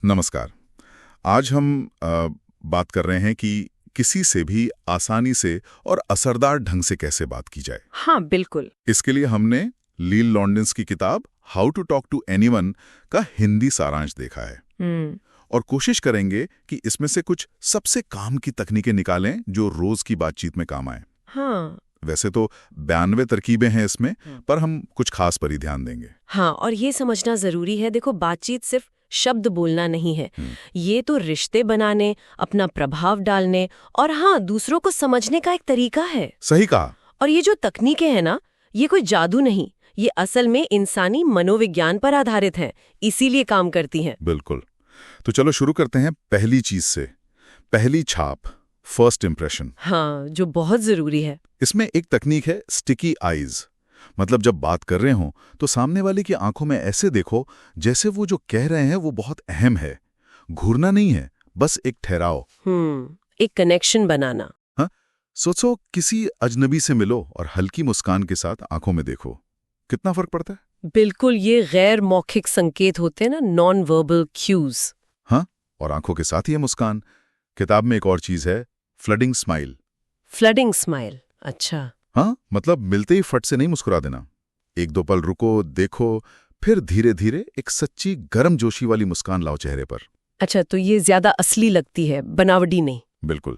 नमस्कार। आज हम बात कर रहे हैं कि किसी से भी आसानी से और असरदार ढंग से कैसे बात की जाए। हाँ, बिल्कुल। इसके लिए हमने लील लॉन्डेंस की किताब how to talk to anyone का हिंदी सारांश देखा है और कोशिश करेंगे कि इसमें से कुछ सबसे काम की तकनीकें निकालें जो रोज की बातचीत में काम आए। हाँ। वैसे तो 92 तरकीबें हैं इसमें, पर हम कुछ खास पर ही ध्यान देंगे। हाँ, और ये समझना जरूरी है, देखो बातचीत सिर्फ शब्द बोलना नहीं है। ये तो रिश्ते बनाने, अपना प्रभाव डालने और हाँ, दूसरों को समझने का एक तरीका है। सही कहा। और ये जो तकनीकें हैं ना, ये कोई जादू नहीं, ये असल में इंसानी मनोविज्ञान पर आधारित हैं, इसीलिए काम करती हैं। बिल्कुल। तो चलो शुरू करते हैं पहली चीज से, पहली छाप, फर्स्ट इंप्रेशन। हाँ, जो बहुत जरूरी है। इसमें एक तकनीक है स्टिकी आईज। मतलब जब बात कर रहे हो तो सामने वाले की आंखों में ऐसे देखो जैसे वो जो कह रहे हैं वो बहुत अहम है। घूरना नहीं है, बस एक ठहराव। एक कनेक्शन बनाना। हाँ, सोचो किसी अजनबी से मिलो और हल्की मुस्कान के साथ आंखों में देखो, कितना फर्क पड़ता है। बिल्कुल, ये गैर मौखिक संकेत होते हैं ना, नॉन वर्बल क्यूज। हाँ, और आंखों के साथ ही है मुस्कान। किताब में एक और चीज है, फ्लडिंग स्माइल। फ्लडिंग स्माइल, अच्छा। हाँ, मतलब मिलते ही फट से नहीं मुस्कुरा देना। एक दो पल रुको, देखो, फिर धीरे धीरे एक सच्ची गर्म जोशी वाली मुस्कान लाओ चेहरे पर। अच्छा, तो ये ज्यादा असली लगती है, बनावटी नहीं। बिल्कुल।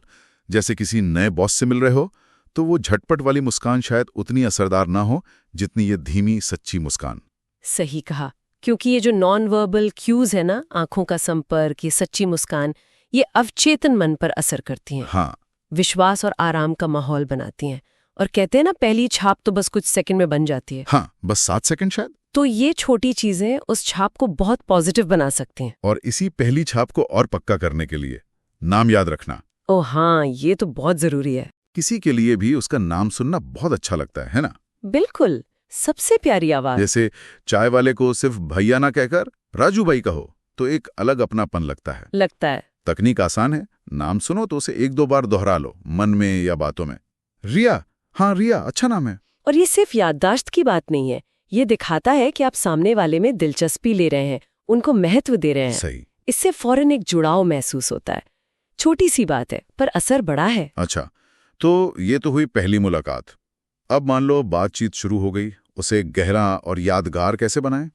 जैसे किसी नए बॉस से मिल रहे हो तो वो झटपट वाली मुस्कान शायद उतनी असरदार ना हो जितनी ये धीमी सच्ची मुस्कान। सही कहा, क्योंकि ये जो नॉन वर्बल क्यूज है ना, आंखों का संपर्क, ये सच्ची मुस्कान, ये अवचेतन मन पर असर करती हैं। हाँ, विश्वास और आराम का माहौल बनाती हैं। और कहते हैं ना, पहली छाप तो बस कुछ सेकंड में बन जाती है। हाँ, बस 7 सेकंड शायद। तो ये छोटी चीजें उस छाप को बहुत पॉजिटिव बना सकती हैं। और इसी पहली छाप को और पक्का करने के लिए नाम याद रखना। ओह हाँ, ये तो बहुत जरूरी है। किसी के लिए भी उसका नाम सुनना बहुत अच्छा लगता है ना। बिल्कुल, सबसे प्यारी आवाज। जैसे चाय वाले को सिर्फ भैया ना कहकर राजू भाई कहो तो एक अलग अपनापन लगता है। तकनीक आसान है, नाम सुनो तो उसे 1-2 बार दोहरा लो, मन में या बातों में। रिया, हाँ रिया अच्छा नाम है। और ये सिर्फ याददाश्त की बात नहीं है, ये दिखाता है कि आप सामने वाले में दिलचस्पी ले रहे हैं, उनको महत्व दे रहे हैं। सही। इससे फौरन एक जुड़ाव महसूस होता है। छोटी सी बात है, पर असर बड़ा है। अच्छा, तो ये तो हुई पहली मुलाकात। अब मान लो बातचीत शुरू हो गई, उसे गहरा और यादगार कैसे बनाएं?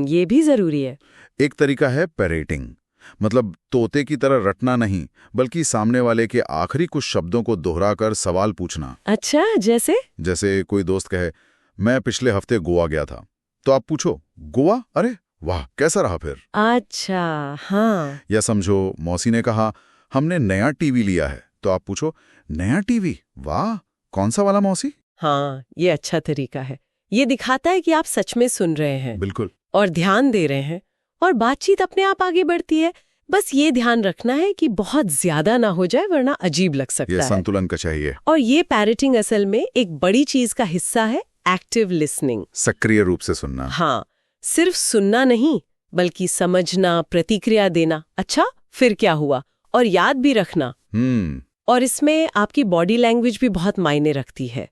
ये भी जरूरी है। एक तरीका है पैरेटिंग। मतलब तोते की तरह रटना नहीं, बल्कि सामने वाले के आखिरी कुछ शब्दों को दोहराकर सवाल पूछना। अच्छा, जैसे कोई दोस्त कहे, मैं पिछले हफ्ते गोवा गया था, तो आप पूछो, गोवा? अरे वाह, कैसा रहा फिर? अच्छा, हाँ। या समझो मौसी ने कहा, हमने नया टीवी लिया है, तो आप पूछो, नया टीवी? वाह, कौन सा वाला मौसी? हाँ, ये अच्छा तरीका है। ये दिखाता है कि आप सच में सुन रहे हैं। बिल्कुल। और ध्यान दे रहे हैं, और बातचीत अपने आप आगे बढ़ती है। बस ये ध्यान रखना है कि बहुत ज्यादा ना हो जाए, वरना अजीब लग सकता है। ये संतुलन का चाहिए। और ये पैरेटिंग असल में एक बड़ी चीज का हिस्सा है, एक्टिव लिसनिंग। सक्रिय रूप से सुनना। हाँ, सिर्फ सुनना नहीं, बल्कि समझना, प्रतिक्रिया देना, अच्छा फिर क्या हुआ, और याद भी रखना। और इसमें आपकी बॉडी लैंग्वेज भी बहुत मायने रखती है।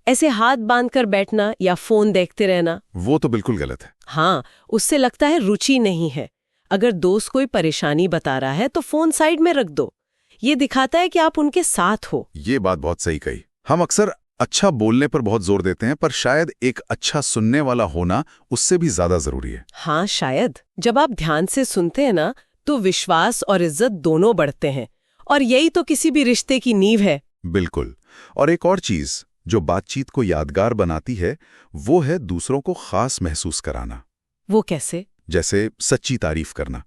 ऐसे हाथ बांधकर बैठना या फोन देखते रहना, वो तो बिल्कुल गलत है। हाँ, उससे लगता है रुचि नहीं है। अगर दोस्त कोई परेशानी बता रहा है तो फोन साइड में रख दो, ये दिखाता है कि आप उनके साथ हो। ये बात बहुत सही कही। हम अक्सर अच्छा बोलने पर बहुत जोर देते हैं, पर शायद एक अच्छा सुनने वाला होना उससे भी ज्यादा जरूरी है। हाँ, शायद जब आप ध्यान से सुनते हैं ना, तो विश्वास और इज्जत दोनों बढ़ते हैं, और यही तो किसी भी रिश्ते की नींव है। बिल्कुल। और एक और चीज जो बातचीत को यादगार बनाती है, वो है दूसरों को खास महसूस कराना। वो कैसे? जैसे सच्ची तारीफ करना।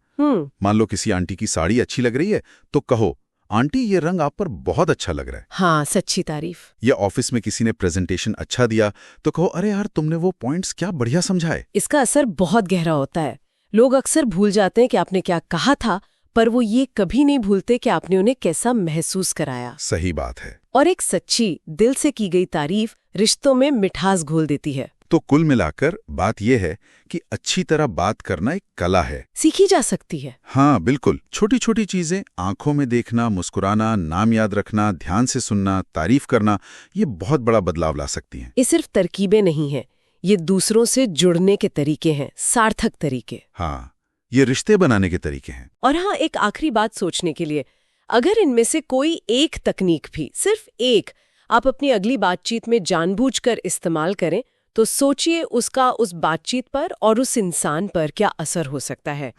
मान लो किसी आंटी की साड़ी अच्छी लग रही है, तो कहो, आंटी ये रंग आप पर बहुत अच्छा लग रहा है। हाँ, सच्ची तारीफ। या ऑफिस में किसी ने प्रेजेंटेशन अच्छा दिया तो कहो, अरे यार तुमने वो पॉइंट्स क्या बढ़िया समझाए। इसका असर बहुत गहरा होता है। लोग अक्सर भूल जाते हैं कि आपने क्या कहा था, पर वो ये कभी नहीं भूलते कि आपने उन्हें कैसा महसूस कराया। सही बात है। और एक सच्ची, दिल से की गई तारीफ रिश्तों में मिठास घोल देती है। तो कुल मिलाकर बात यह है कि अच्छी तरह बात करना एक कला है, सीखी जा सकती है। हाँ बिल्कुल। छोटी छोटी चीजें, आंखों में देखना, मुस्कुराना, नाम याद रखना, ध्यान से सुनना, तारीफ करना, ये बहुत बड़ा बदलाव ला सकती हैं। ये सिर्फ तरकीबें नहीं हैं, ये दूसरों से जुड़ने के तरीके हैं, सार्थक तरीके। हाँ, ये रिश्ते बनाने के तरीके हैं। और हाँ, एक आखिरी बात सोचने के लिए, अगर इनमें से कोई एक तकनीक भी, सिर्फ एक, आप अपनी अगली बातचीत में जानबूझकर इस्तेमाल करें, तो सोचिए उसका उस बातचीत पर और उस इंसान पर क्या असर हो सकता है।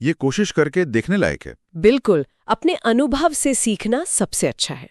ये कोशिश करके देखने लायक है। बिल्कुल, अपने अनुभव से सीखना सबसे अच्छा है।